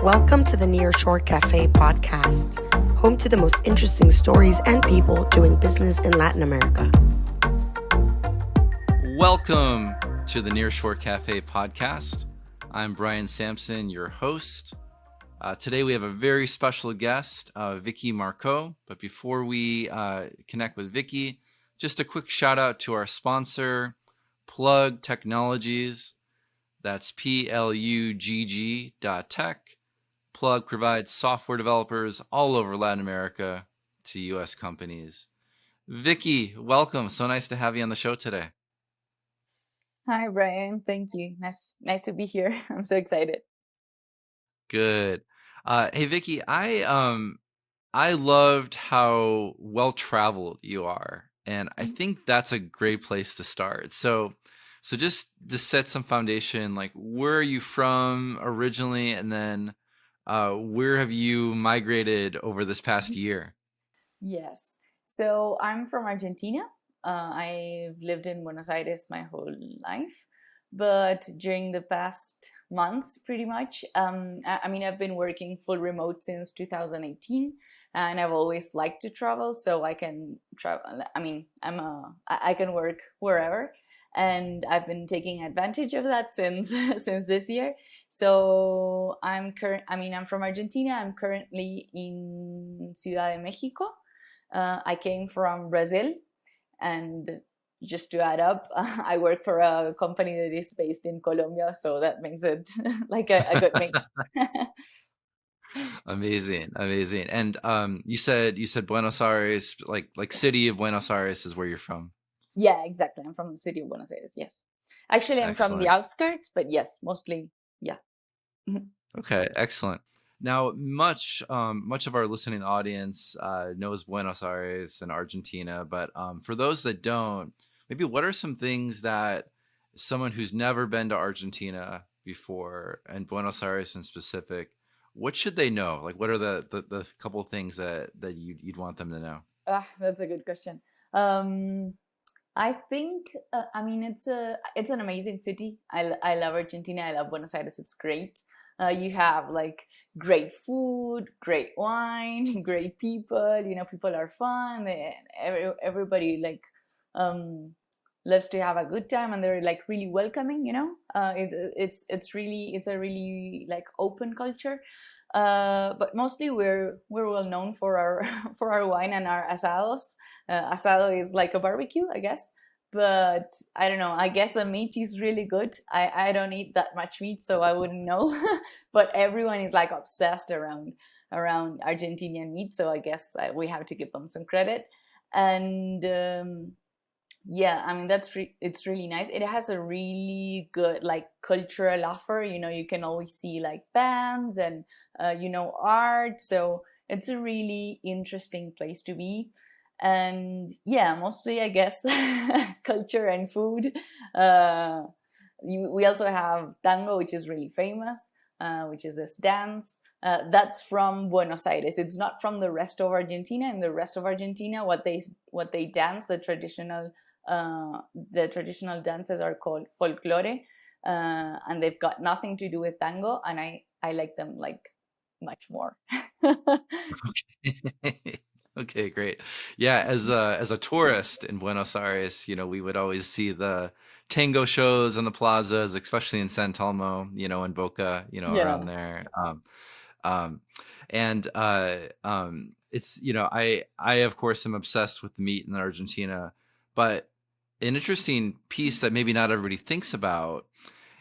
Welcome to the Nearshore Cafe podcast, home to the most interesting stories and people doing business in Latin America. Welcome to the Nearshore Cafe podcast. I'm Brian Samson, your host. Today we have a very special guest, Vicky Marco. But before we connect with Vicky, just a quick shout out to our sponsor, Plug Technologies. That's plugg.tech. Plug provides software developers all over Latin America to U.S. companies. Vicky, welcome. So nice to have you on the show today. Hi, Brian. Thank you. Nice to be here. I'm so excited. Good. Hey, Vicky, I loved how well-traveled you are, and I think that's a great place to start. So just to set some foundation, like where are you from originally, and then where have you migrated over this past year? Yes. So I'm from Argentina. I've lived in Buenos Aires my whole life, but during the past months, pretty much, I've been working full remote since 2018, and I've always liked to travel, so I can travel. I can work wherever, and I've been taking advantage of that since since this year. So I'm from Argentina. I'm currently in Ciudad de Mexico. I came from Brazil, and just to add up, I work for a company that is based in Colombia, so that makes it like a good mix. Amazing. And you said Buenos Aires, like city of Buenos Aires is where you're from. Yeah, exactly. I'm from the city of Buenos Aires. Yes, actually, I'm from the outskirts, but yes, mostly, yeah. Okay, excellent. Now, much of our listening audience knows Buenos Aires and Argentina, but for those that don't, maybe what are some things that someone who's never been to Argentina before, and Buenos Aires in specific, what should they know? Like, what are the couple of things that you'd want them to know? That's a good question. I think it's an amazing city. I love Argentina. I love Buenos Aires. It's great. You have like great food, great wine, great people. People are fun. Everybody loves to have a good time, and they're like really welcoming. It's a really like open culture. But mostly we're well known for our for our wine and our asados. Asado is like a barbecue, I guess. But I don't know. I guess the meat is really good. I don't eat that much meat, so I wouldn't know. But everyone is like obsessed around Argentinian meat, so I guess we have to give them some credit. And it's really nice. It has a really good like cultural offer. You can always see like bands and art. So it's a really interesting place to be. And yeah, mostly I guess culture and food. We also have tango, which is really famous, which is this dance. That's from Buenos Aires. It's not from the rest of Argentina. In the rest of Argentina, what they dance, the traditional dances are called folklore, and they've got nothing to do with tango. And I like them like much more. Okay, great. Yeah, as a tourist in Buenos Aires, we would always see the tango shows in the plazas, especially in San Telmo, in Boca, around there. It's I of course am obsessed with the meat in Argentina, but an interesting piece that maybe not everybody thinks about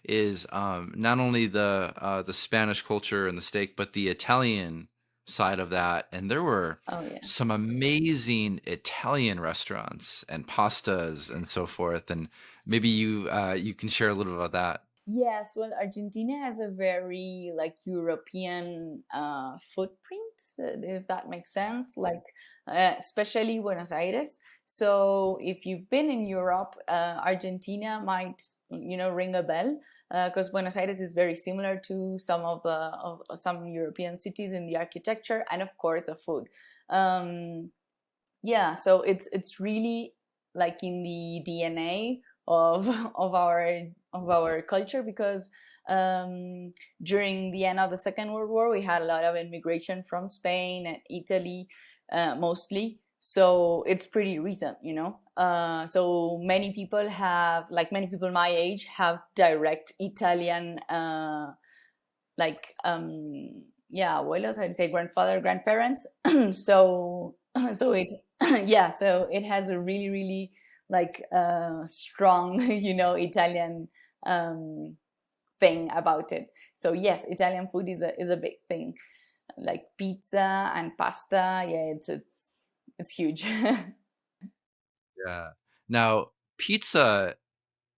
is not only the Spanish culture and the steak, but the Italian side of that. And there were some amazing Italian restaurants and pastas and so forth. And maybe you can share a little bit about that. Yes, well, Argentina has a very like European footprint, if that makes sense, like especially Buenos Aires. So if you've been in Europe, Argentina might ring a bell, because Buenos Aires is very similar to some of some European cities in the architecture and of course the food. So it's really like in the DNA of our culture, because During the end of the Second World War, we had a lot of immigration from Spain and Italy, mostly. So it's pretty recent, so many people have, like many people my age, have direct Italian, abuelos, how to say, grandfather, grandparents. so it so it has a really, really like strong Italian thing about it. So yes, Italian food is a big thing, like pizza and pasta. Yeah, it's huge. Yeah. Now, pizza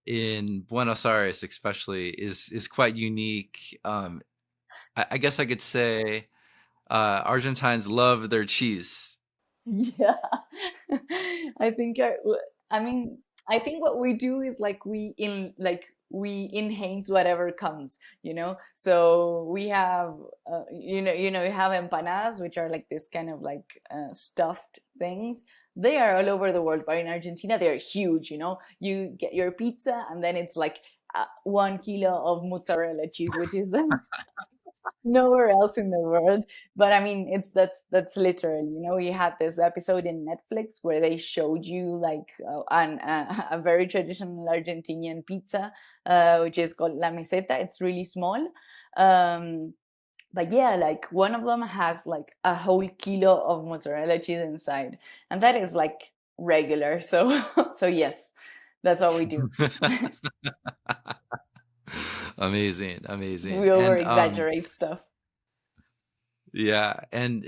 in Buenos Aires, especially, is quite unique. I guess I could say Argentines love their cheese. Yeah. I think I mean I think what we do is like we enhance whatever comes, so we have you have empanadas, which are like this kind of like stuffed things. They are all over the world, but in Argentina they're huge. You get your pizza and then it's like 1 kilo of mozzarella cheese, which is nowhere else in the world. But I mean, that's literally, we had this episode in Netflix where they showed you like a very traditional Argentinian pizza, which is called la meseta. It's really small, but yeah, like one of them has like a whole kilo of mozzarella cheese inside, and that is like regular. So so yes, that's what we do. Amazing, We amazing. over And exaggerate stuff. yeah, and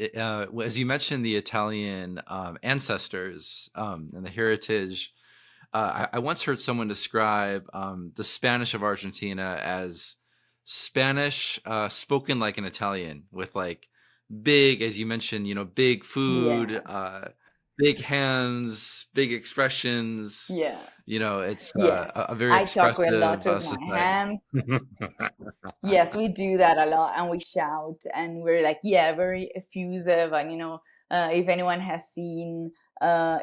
as you mentioned, the Italian ancestors and the heritage. I once heard someone describe the Spanish of Argentina as Spanish spoken like an Italian, with like big, as you mentioned, big food, Yes. big hands, big expressions. Yes. It's Yes, a very I talk a lot expressive with my society. hands. Yes, we do that a lot, and we shout, and we're like, yeah, very effusive. And if anyone has seen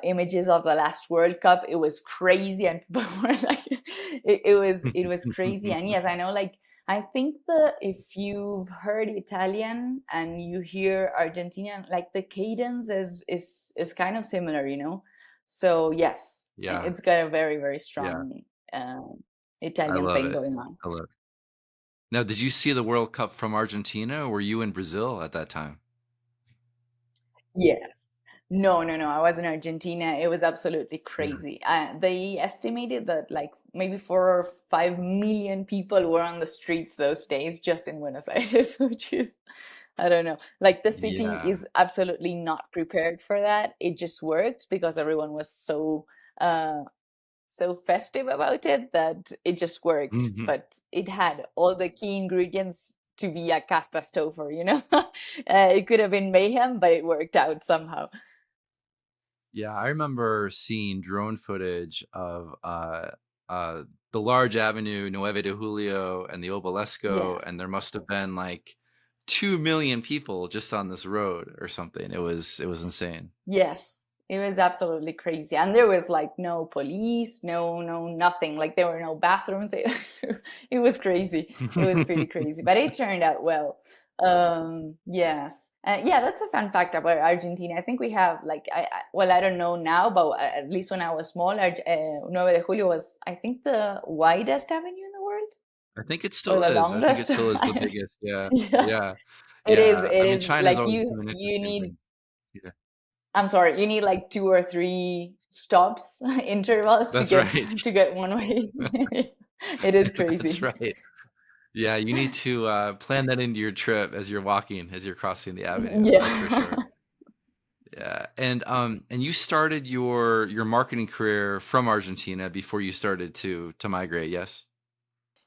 images of the last World Cup, it was crazy, and people were like, it was crazy. And yes, I know, like, I think that if you've heard Italian and you hear Argentinian, like the cadence is kind of similar. So yes, Yeah, it's got a very, very yeah, strong I Italian love thing it. going on. I love it. Now, did you see the World Cup from Argentina, or were you in Brazil at that time? Yes. No, no, no. I was in Argentina. It was absolutely Yeah. crazy. They estimated that like maybe 4 or 5 million people were on the streets those days just in Buenos Aires, which is, I don't know. Like the city Yeah. is absolutely not prepared for that. It just worked because everyone was uh, so festive about it that it just worked. Mhm. But it had all the key ingredients to be a catastrophe. It could have been mayhem, but it worked out somehow. Yeah, I remember seeing drone footage of uh, the large avenue, Nueve de Julio, and the Yeah. Obelisco, and there must have been like 2 million people just on this road or something. It was insane. Yes, it was absolutely crazy. And there was like no police, no nothing. Like there were no bathrooms. It was crazy. It was pretty crazy, but it turned out well. Yes. Yeah, that's a fun fact about Argentina. I think we have like well, I don't know now, but at least when I was small, 9 de Julio was, I think, the widest avenue in the world, I think it or still the is. I think it longest. still is the biggest. Yeah, Yeah, yeah, it is. yeah. It I mean, is China's like always you doing you interesting need, things. Yeah, I'm sorry, you need like 2 or 3 stops intervals to that's get right. to get one way. It is That's crazy. right. Yeah, you need to plan that into your trip as you're walking, as you're crossing the avenue. That's for Yeah. sure. Yeah, and you started your marketing career from Argentina before you started to migrate. Yes.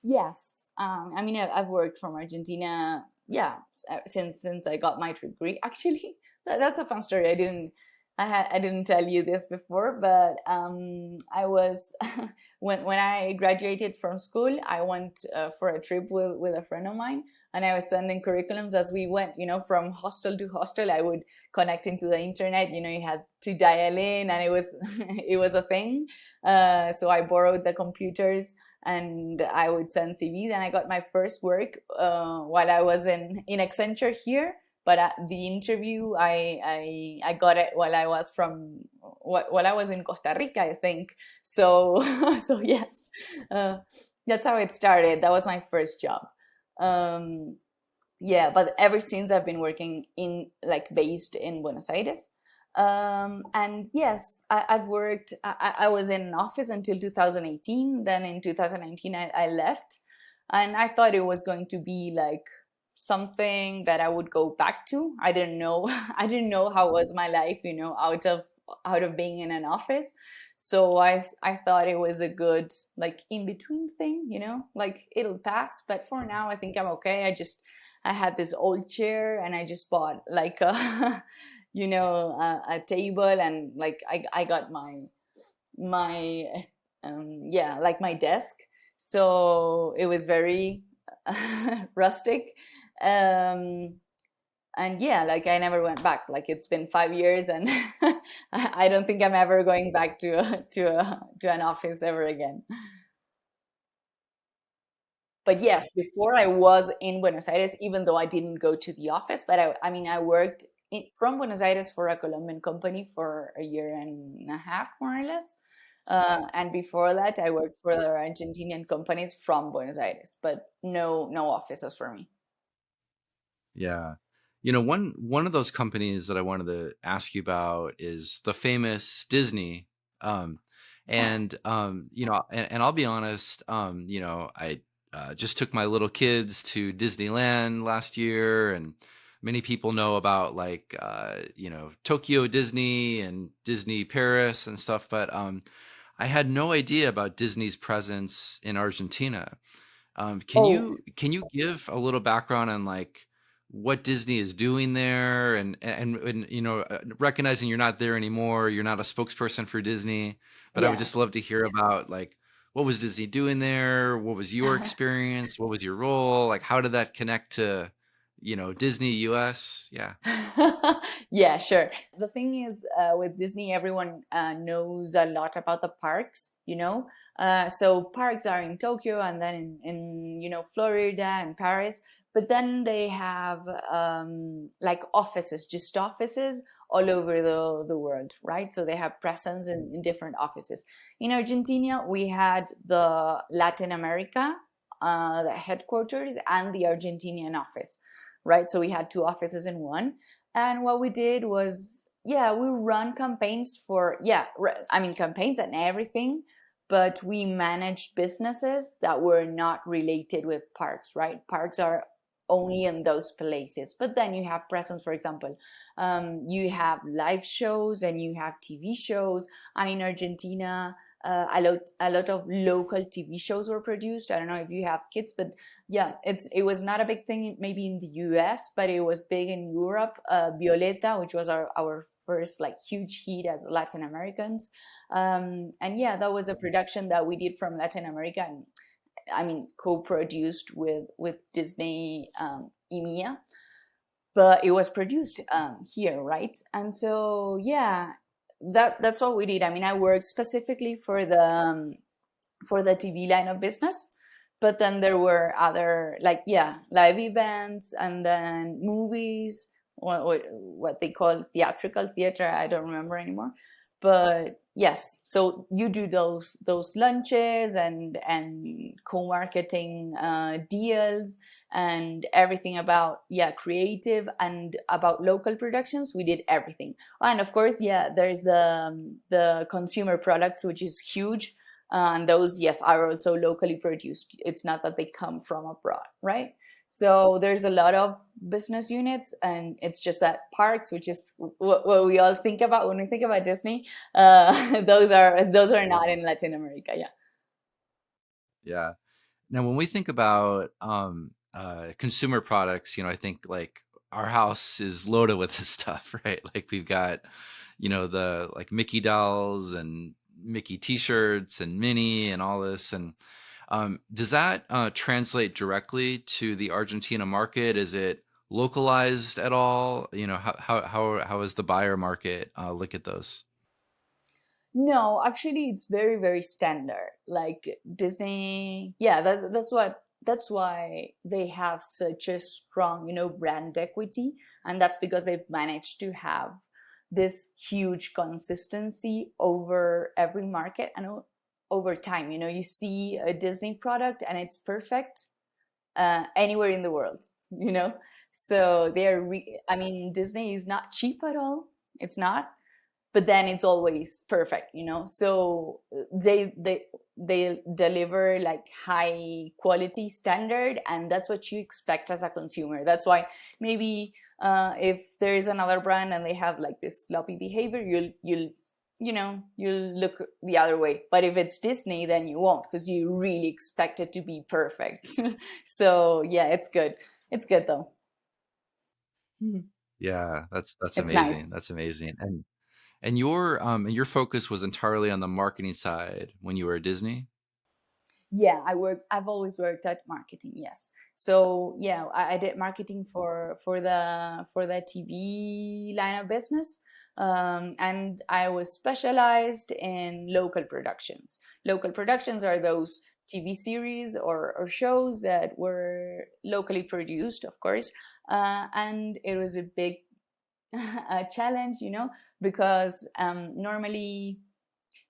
Yes. I mean, I've worked from Argentina, yeah, since I got my degree. Actually, that's a fun story. I didn't tell you this before, but I was when I graduated from school, I went for a trip with a friend of mine, and I was sending curriculums as we went, from hostel to hostel. I would connect into the internet. You had to dial in, and it was it was a thing. So I borrowed the computers, and I would send CVs, and I got my first work while I was in Accenture here. But at the interview, I got it while I was in Costa Rica, I think. So so yes, that's how it started. That was my first job. Yeah, but ever since I've been working based in Buenos Aires. And yes, I've worked. I was in an office until 2018. Then in 2019, I left, and I thought it was going to be like something that I would go back to. I didn't know. I didn't know how was my life, out of being in an office. So I thought it was a good in between thing, it'll pass. But for now, I think I'm okay. I had this old chair, and I just bought a a table, and I got my my desk. So it was very rustic. And yeah, I never went back. It's been 5 years, and I don't think I'm ever going back to an office ever again. But yes, before I was in Buenos Aires, even though I didn't go to the office, but I worked from Buenos Aires for a Colombian company for a year and a half, more or less. And before that, I worked for the Argentinian companies from Buenos Aires, but no offices for me. Yeah. One of those companies that I wanted to ask you about is the famous Disney. And I'll be honest, I just took my little kids to Disneyland last year, and many people know about Tokyo Disney and Disney Paris and stuff, but I had no idea about Disney's presence in Argentina. Can you give a little background on what Disney is doing there, and recognizing you're not there anymore, you're not a spokesperson for Disney, but I would just love to hear about what was Disney doing there? What was your experience? What was your role? How did that connect to Disney US? Yeah. Yeah, sure. The thing is, with Disney, everyone knows a lot about the parks, so parks are in Tokyo, and then in Florida and Paris, but then they have offices, just offices all over the world, right? So they have presence in different offices. In Argentina, we had the Latin America, the headquarters, and the Argentinian office, right? So we had two offices in one. And what we did was, we run campaigns campaigns and everything, but we managed businesses that were not related with parks, right? Parks are only in those places, but then you have presence. For example, you have live shows and you have TV shows, and in Argentina, a lot of local TV shows were produced. I don't know if you have kids, but yeah, it was not a big thing maybe in the US, but it was big in Europe. Violeta, which was our first huge hit as Latin Americans, and yeah, that was a production that we did from Latin America, and co-produced with Disney EMEA, but it was produced here, right? And so yeah, that's what we did. I worked specifically for the TV line of business, but then there were other live events, and then movies, what they call theatrical theater. I don't remember anymore, but yes. So you do those lunches and co-marketing deals and everything about creative and about local productions. We did everything, and of course there's the consumer products, which is huge, and those are also locally produced. It's not that they come from abroad, right? So there's a lot of business units, and it's just that parks, which is what we all think about when we think about Disney, those are not in Latin America. Yeah. Now, when we think about consumer products, I think our house is loaded with this stuff, right? We've got, the Mickey dolls and Mickey t-shirts and Minnie and all this. And Does that translate directly to the Argentina market? Is it localized at all? How is the buyer market look at those? No, actually, it's very, very standard. Like Disney, yeah, that's why they have such a strong, brand equity, and that's because they've managed to have this huge consistency over every market and over time. You see a Disney product and it's perfect anywhere in the world. So I mean, Disney is not cheap at all. It's not, but then it's always perfect, so they deliver like high quality standard, and that's what you expect as a consumer. That's why maybe if there is another brand and they have like this sloppy behavior, you'll look the other way. But if it's Disney, then you won't, because you really expect it to be perfect. So yeah, it's good though. Yeah, that's It's amazing. nice. That's amazing. And your focus was entirely on the marketing side when you were at Disney? Yeah, I've always worked at marketing. Yes. So yeah, I did marketing for the TV line of business, and I was specialized in local productions. Local productions are those TV series or shows that were locally produced, of course, and it was a big challenge, because normally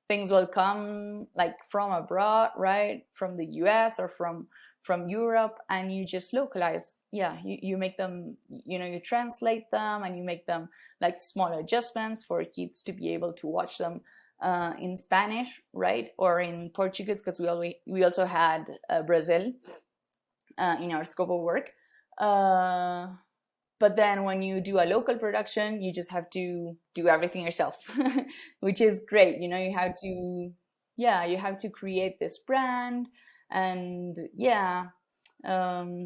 things will come like from abroad, right, from the US or from Europe, and you just localize. Yeah, you make them, you translate them, and you make them like small adjustments for kids to be able to watch them in Spanish, right, or in Portuguese, because we also had Brazil in our scope of work. But then when you do a local production, you just have to do everything yourself, which is great. You have to create this brand, and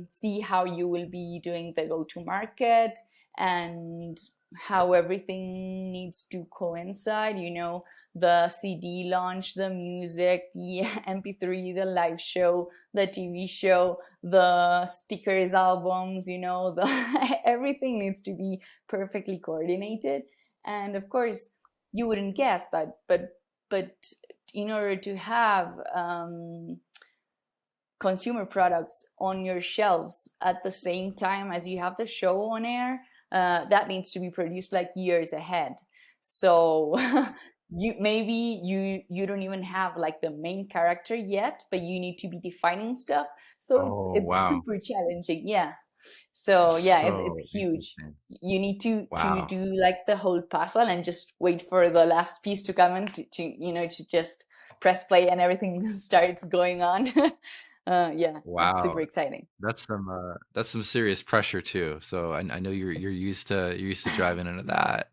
see how you will be doing the go-to market, and how everything needs to coincide. The CD launch, the music, the MP3, the live show, the TV show, the stickers, albums, everything needs to be perfectly coordinated. And of course, you wouldn't guess, but in order to have consumer products on your shelves at the same time as you have the show on air, that needs to be produced like years ahead. So you don't even have like the main character yet, but you need to be defining stuff. So Oh, it's wow. super challenging. Yeah. So That's yeah, so it's huge. interesting. You need to Wow. do like the whole puzzle and just wait for the last piece to come in to just press play and everything starts going on. Yeah, it's Wow. super exciting. That's some serious pressure too. So I know you're used to driving into that.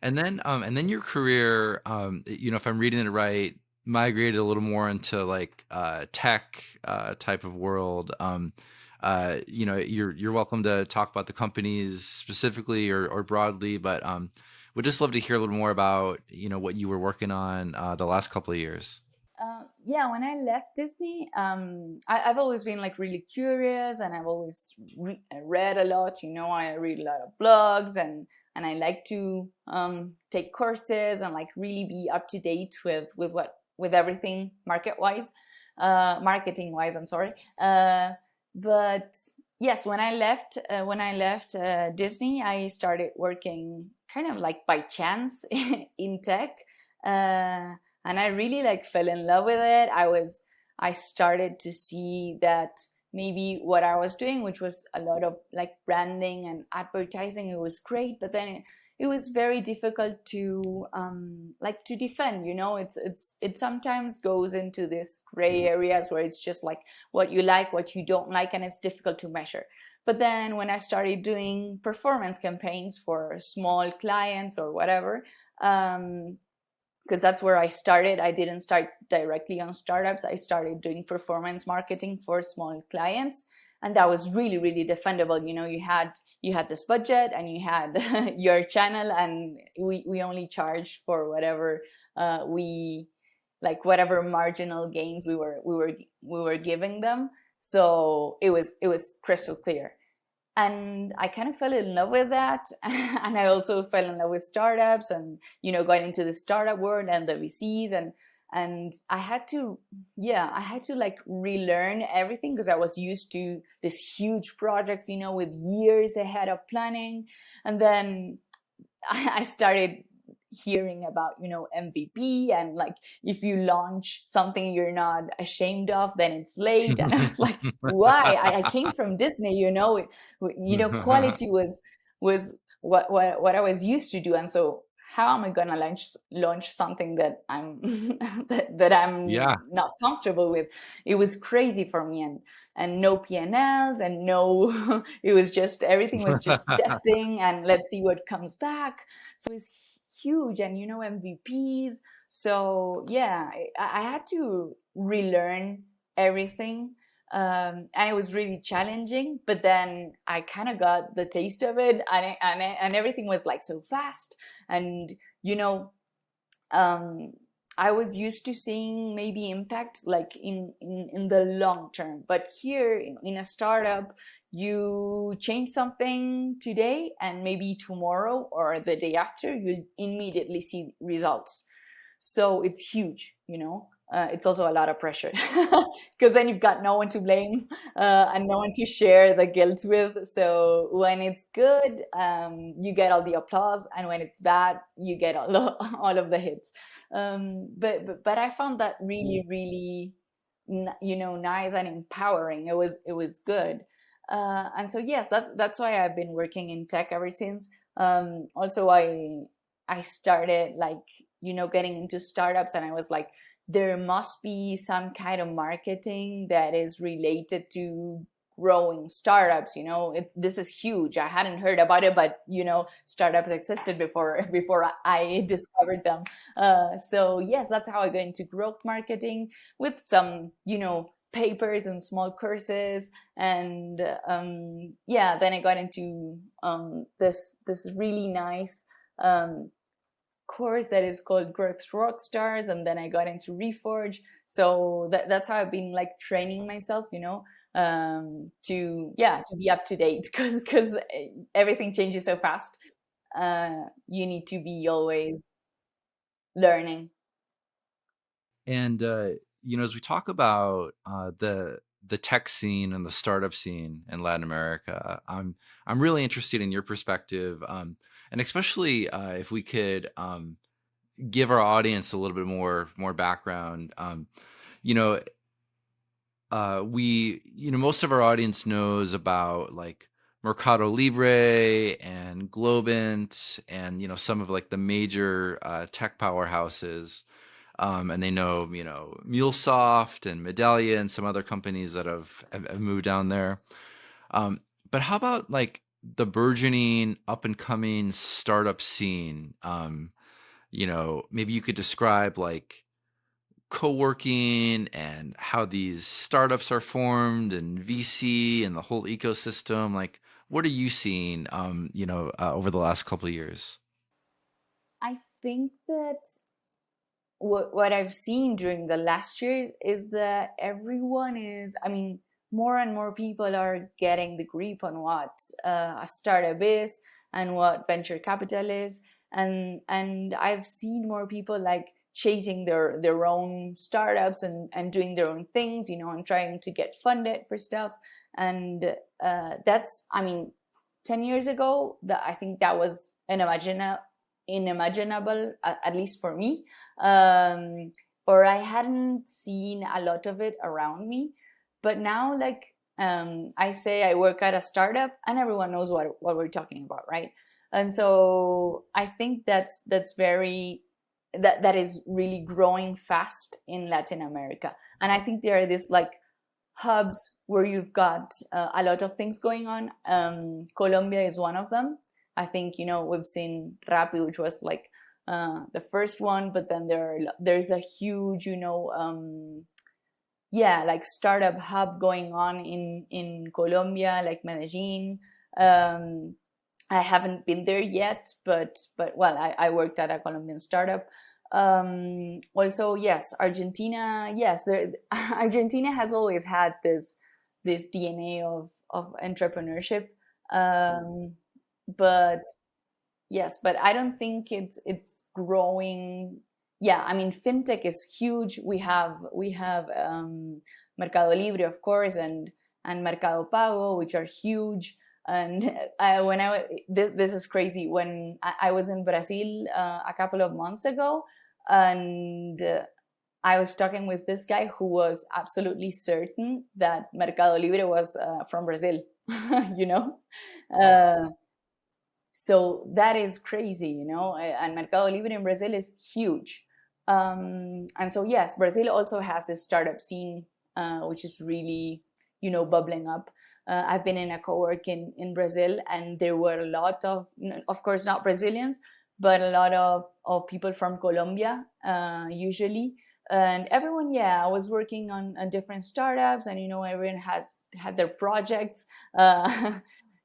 And then your career, if I'm reading it right, migrated a little more into like tech type of world. You're welcome to talk about the companies specifically or broadly, but would just love to hear a little more about what you were working on the last couple of years. Yeah, when I left Disney, I've always been like really curious, and I've always read a lot. I read a lot of blogs, and I like to take courses and like really be up to date with everything marketing wise. I'm sorry, but yes, when I left Disney, I started working kind of like by chance in tech. And I really like fell in love with it. I started to see that maybe what I was doing, which was a lot of like branding and advertising, it was great, but then it was very difficult to like to defend. It sometimes goes into this gray areas where it's just like what you like, what you don't like, and it's difficult to measure. But then when I started doing performance campaigns for small clients or whatever, because that's where I started. I didn't start directly on startups. I started doing performance marketing for small clients, and that was really, really defendable. You had this budget, and you had your channel, and we only charged for whatever we like whatever marginal gains we were giving them. So it was crystal clear. And I kind of fell in love with that. And I also fell in love with startups, and got into the startup world and the VCs, and I had to like relearn everything, because I was used to these huge projects, with years ahead of planning. And then I started hearing about MVP, and like, if you launch something you're not ashamed of, then it's late. And I was like, why? I came from Disney, quality was what I was used to do. And so how am I gonna launch something that I'm that I'm Yeah. not comfortable with? It was crazy for me. And no P&Ls, and no it was just, everything was just testing, and let's see what comes back. So it's huge, and MVPs. So yeah, I had to relearn everything. And it was really challenging, but then I kind of got the taste of it, and everything was like so fast. And I was used to seeing maybe impact like in the long term, but here in a startup, you change something today, and maybe tomorrow or the day after, you'll immediately see results. So it's huge. It's also a lot of pressure, because then you've got no one to blame, and no one to share the guilt with. So when it's good, you get all the applause, and when it's bad, you get all of the hits. But I found that really, really, nice and empowering. It was good. And so yes, that's why I've been working in tech ever since. Also, I started like getting into startups, and I was like, there must be some kind of marketing that is related to growing startups. This is huge. I hadn't heard about it, but startups existed before I discovered them. So yes, that's how I got into growth marketing, with some papers and small courses. And then I got into this really nice course that is called Growth Rockstars, and then I got into Reforge. So that's how I've been like training myself, to be up to date, because everything changes so fast. You need to be always learning. And as we talk about the tech scene and the startup scene in Latin America, I'm really interested in your perspective, and especially if we could give our audience a little bit more background. You know, most of our audience knows about like Mercado Libre and Globant, and some of like the major tech powerhouses. And they know, MuleSoft and Medallia and some other companies that have moved down there. But how about like the burgeoning up and coming startup scene? Maybe you could describe like co-working and how these startups are formed, and VC and the whole ecosystem. Like, what are you seeing, over the last couple of years? I think that what I've seen during the last years is that everyone is, more and more people are getting the grip on what a startup is and what venture capital is. And I've seen more people like chasing their own startups and doing their own things, and trying to get funded for stuff. And that's, 10 years ago, I think that was unimaginable, at least for me, or I hadn't seen a lot of it around me. But now, like, I say I work at a startup, and everyone knows what we're talking about, right? And so I think that is really growing fast in Latin America. And I think there are these like hubs where you've got a lot of things going on. Colombia is one of them. I think, we've seen Rappi, which was like the first one, but then there's a huge, like startup hub going on in Colombia, like Medellin. I haven't been there yet, but well, I worked at a Colombian startup. Also, yes, Argentina. Yes, Argentina has always had this DNA of entrepreneurship, but yes, but I don't think it's growing. Yeah, I mean, fintech is huge. We have Mercado Libre, of course, and Mercado Pago, which are huge. And this is crazy. When I was in Brazil a couple of months ago, and I was talking with this guy who was absolutely certain that Mercado Libre was from Brazil. you know. So that is crazy, and Mercado Libre in Brazil is huge. And so, yes, Brazil also has this startup scene, which is really, bubbling up. I've been in a co-work in Brazil, and there were a lot of course, not Brazilians, but a lot of people from Colombia, usually. And everyone, was working on different startups, and, everyone had their projects.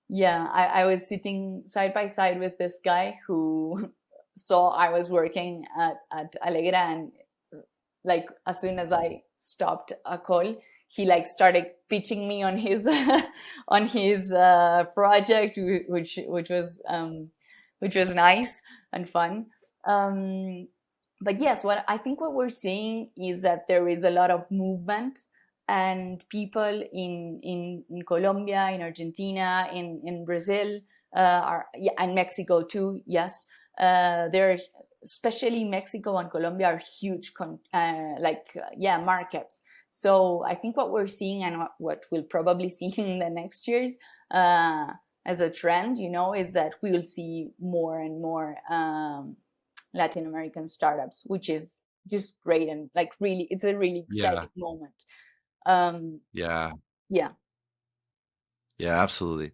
Yeah, I was sitting side by side with this guy who saw I was working at Alegra, and like as soon as I stopped a call, he like started pitching me on his on his project, which was nice and fun. But yes, what we're seeing is that there is a lot of movement, and people in Colombia, in Argentina, in Brazil, and Mexico too. Yes, they're especially Mexico and Colombia are huge, markets. So I think what we're seeing, and what we'll probably see in the next years, as a trend, is that we will see more and more Latin American startups, which is just great, and like really, it's a really Yeah. exciting moment. Yeah. Yeah, Yeah, absolutely.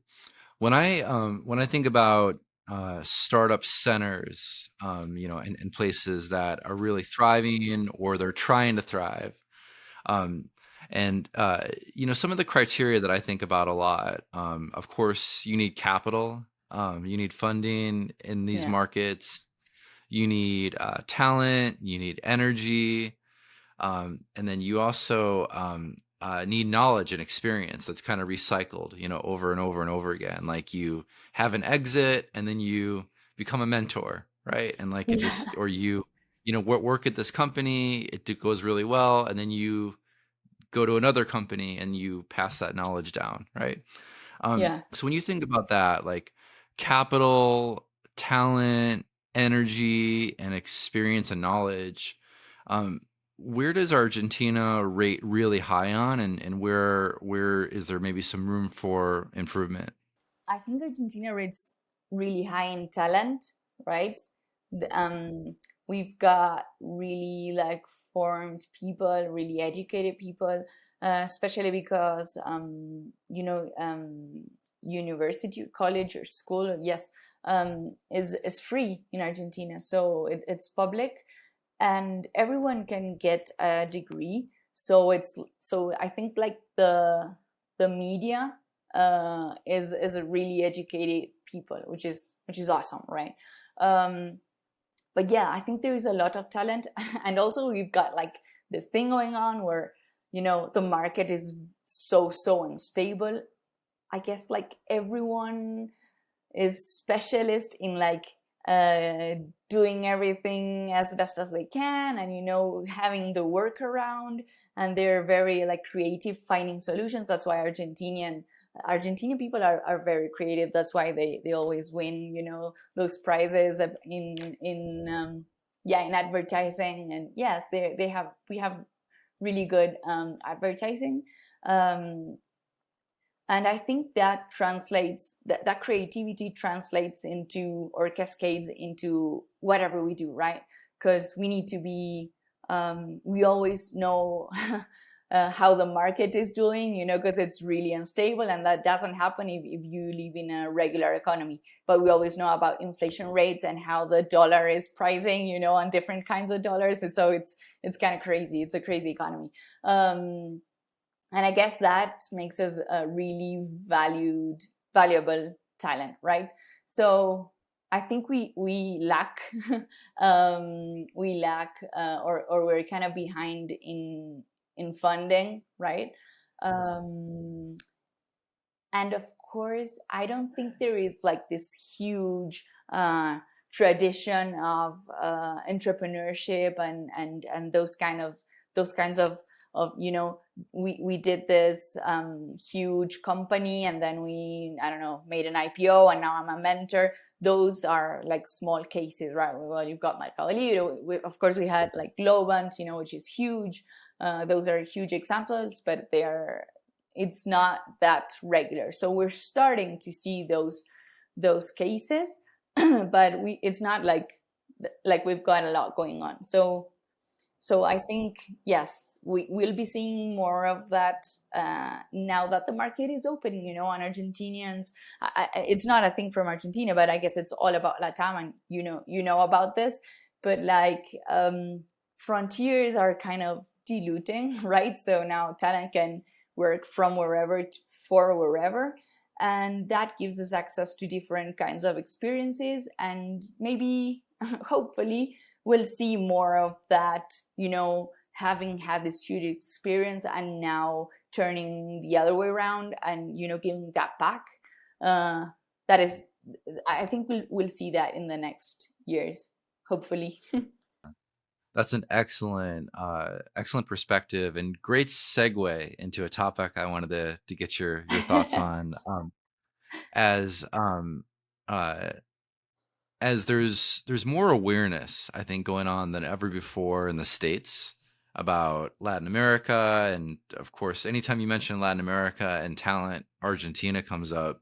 When I think about startup centers, and places that are really thriving or they're trying to thrive, um, and some of the criteria that I think about a lot, of course, you need capital, you need funding in these yeah, markets, you need talent, you need energy, and then you also need knowledge and experience that's kind of recycled, over and over and over again. Like you have an exit and then you become a mentor, right? And like it yeah, just, or work at this company, it goes really well, and then you go to another company and you pass that knowledge down, right? yeah. So when you think about that, like capital, talent, energy, and experience and knowledge, um, where does Argentina rate really high on, and where is there maybe some room for improvement? I think Argentina rates really high in talent, right? We've got really like formed people, really educated people, especially because university, college, or school, yes, is free in Argentina, so it's public, and everyone can get a degree. So I think like the media is a really educated people, which is awesome, right? But yeah, I think there is a lot of talent, and also we've got like this thing going on where the market is so unstable. I guess like everyone is specialist in like doing everything as best as they can, and having the workaround, and they're very like creative finding solutions. That's why Argentinian people are very creative. That's why they always win those prizes in advertising. And yes, we have really good advertising. And I think that that creativity translates into, or cascades into, whatever we do, right? Because we need to be, we always know how the market is doing, because it's really unstable, and that doesn't happen if you live in a regular economy. But we always know about inflation rates and how the dollar is pricing, on different kinds of dollars. And so it's kind of crazy. It's a crazy economy. And I guess that makes us a really valuable talent, right? So I think we lack or we're kind of behind in funding, right? Um, and of course, I don't think there is like this huge tradition of entrepreneurship and those kinds of we did this huge company, and then we, I don't know, made an IPO, and now I'm a mentor. Those are like small cases, right? Well, you've got Mercado Libre. Of course, we had like Globant, which is huge. Those are huge examples, but it's not that regular. So we're starting to see those cases, but it's not like we've got a lot going on. So I think, yes, we'll be seeing more of that now that the market is opening, on Argentinians. It's not a thing from Argentina, but I guess it's all about Latam, and you know about this. But like frontiers are kind of diluting, right? So now talent can work from wherever for wherever. And that gives us access to different kinds of experiences, and maybe, hopefully, we'll see more of that, having had this huge experience and now turning the other way around and, giving that back. That is, I think we'll see that in the next years, hopefully. That's an excellent perspective and great segue into a topic I wanted to get your thoughts on. As uh, as there's more awareness, I think, going on than ever before in the States about Latin America, and of course, anytime you mention Latin America and talent, Argentina comes up.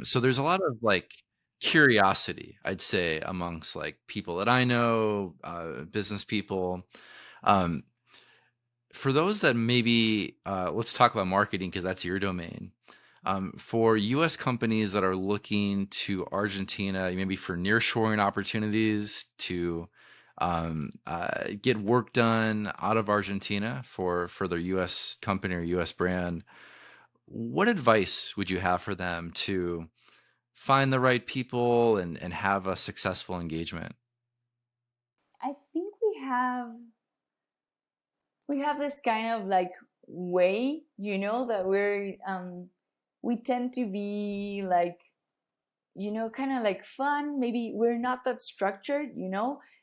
So there's a lot of like curiosity, I'd say, amongst like people that I know, business people. Um, for those that maybe, let's talk about marketing because that's your domain. For U.S. companies that are looking to Argentina, maybe for nearshoring opportunities to get work done out of Argentina for their U.S. company or U.S. brand, what advice would you have for them to find the right people and have a successful engagement? I think we have this kind of like way, that we tend to be like, kind of like fun. Maybe we're not that structured,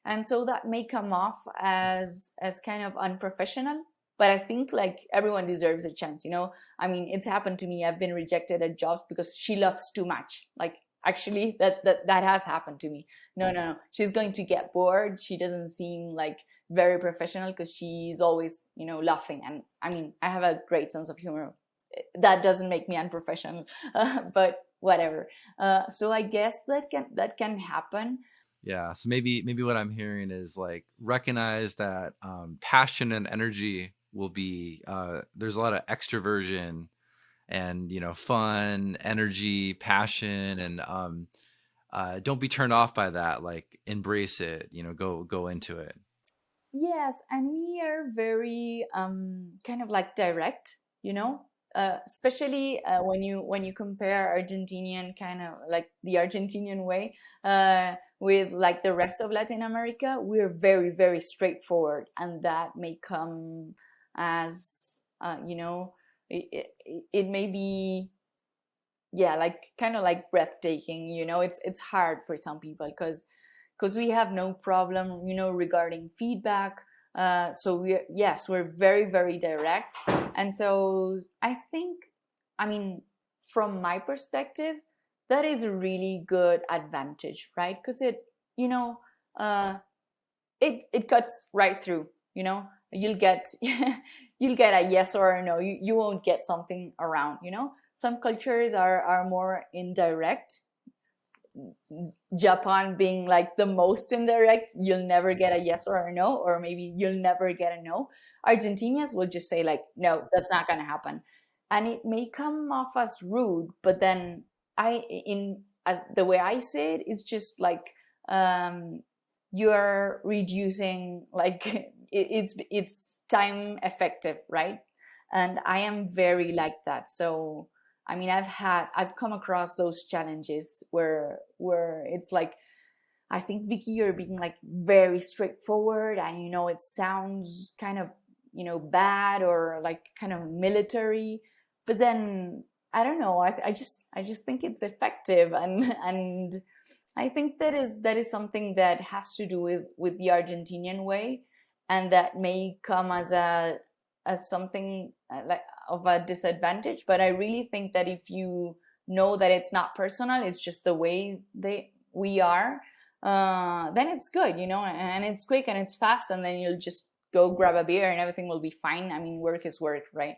and so that may come off as kind of unprofessional. But I think like everyone deserves a chance, I mean, it's happened to me. I've been rejected at jobs because she loves too much. Like, actually, that has happened to me. No, she's going to get bored. She doesn't seem like very professional because she's always, laughing. And I mean, I have a great sense of humor. That doesn't make me unprofessional, but whatever. So I guess that can happen. Yeah. So maybe what I'm hearing is like recognize that passion and energy will be there's a lot of extroversion and fun, energy, passion, and don't be turned off by that. Like embrace it. Go into it. Yes, and we are very kind of like direct, especially when you compare Argentinian, kind of like the Argentinian way, with like the rest of Latin America. We're very, very straightforward, and that may come as it may be, yeah, like kind of like breathtaking. It's hard for some people because we have no problem, regarding feedback. So we're very, very direct. And so I think, I mean, from my perspective, that is a really good advantage, right? Because it cuts right through. You'll get you'll get a yes or a no. You won't get something around. Some cultures are more indirect. Japan being like the most indirect, you'll never get a yes or a no, or maybe you'll never get a no. Argentinians will just say like, no, that's not going to happen. And it may come off as rude, but then as the way I say it is just like, you're reducing, like it's time effective, right? And I am very like that. So I mean, I've come across those challenges where it's like, I think, Vicky, you're being like very straightforward, and it sounds kind of bad or like kind of military, but then I don't know, I just think it's effective, and I think that is something that has to do with the Argentinian way, and that may come as something like of a disadvantage, but I really think that if you know that it's not personal, it's just the way we are, then it's good, and it's quick and it's fast, and then you'll just go grab a beer and everything will be fine. I mean, work is work, right?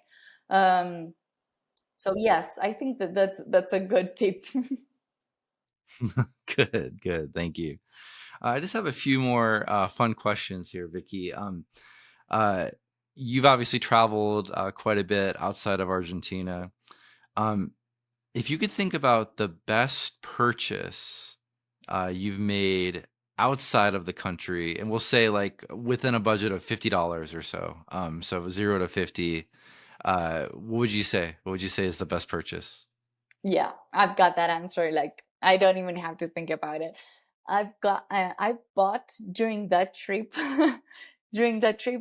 So yes, I think that's a good tip. Good. Thank you. I just have a few more fun questions here, Vicky. You've obviously traveled quite a bit outside of Argentina. If you could think about the best purchase you've made outside of the country, and we'll say like within a budget of $50 or so, so 0 to 50, what would you say? What would you say is the best purchase? Yeah, I've got that answer. Like, I don't even have to think about it. I bought during that trip,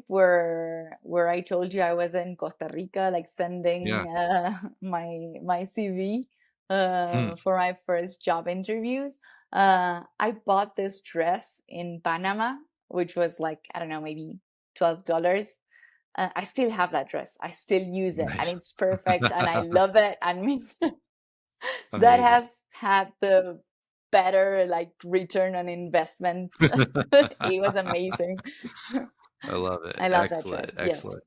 where I told you I was in Costa Rica, like sending Yeah. my CV Hmm. for my first job interviews. I bought this dress in Panama, which was like, I don't know, maybe $12. I still have that dress. I still use it, and Nice. it's perfect, and I love it. I mean, that Amazing. has had the better like return on investment. It was amazing. I love it. I love that Excellent. dress. Yes, Excellent.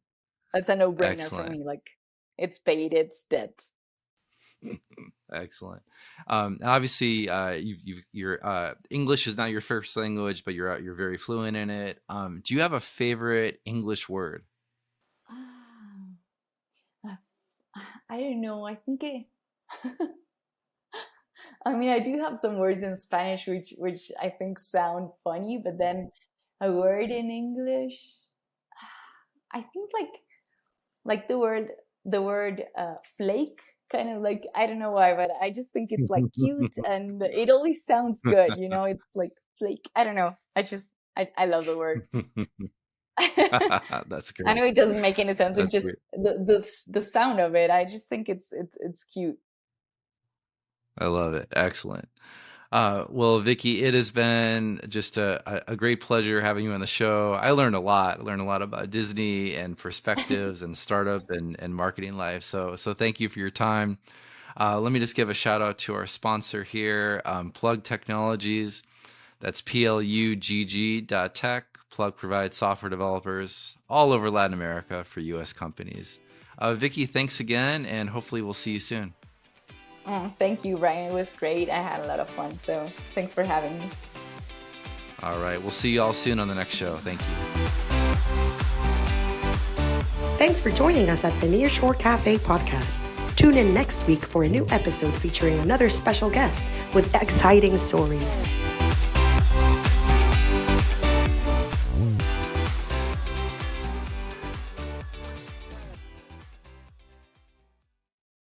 that's a no-brainer for Excellent. me. Like, it's paid, it's dead. Excellent. And obviously, your English is not your first language, but you're very fluent in it. Do you have a favorite English word? Ah, I don't know. I think I mean, I do have some words in Spanish which I think sound funny, but then a word in English, I think like the word flake, kind of like, I don't know why, but I just think it's like cute, and it always sounds good. It's like flake. I don't know. I love the word. That's I great. know it doesn't make any sense. It That's just great. the sound of it. I just think it's cute. I love it. Excellent. Well, Vicky, it has been just a great pleasure having you on the show. I learned a lot. I learned a lot about Disney and perspectives and startup and marketing life. So thank you for your time. Let me just give a shout out to our sponsor here, Plug Technologies. That's plugg.tech. Plug provides software developers all over Latin America for U.S. companies. Vicky, thanks again, and hopefully we'll see you soon. Thank you, Brian. It was great. I had a lot of fun. So thanks for having me. All right. We'll see you all soon on the next show. Thank you. Thanks for joining us at the Nearshore Cafe podcast. Tune in next week for a new episode featuring another special guest with exciting stories.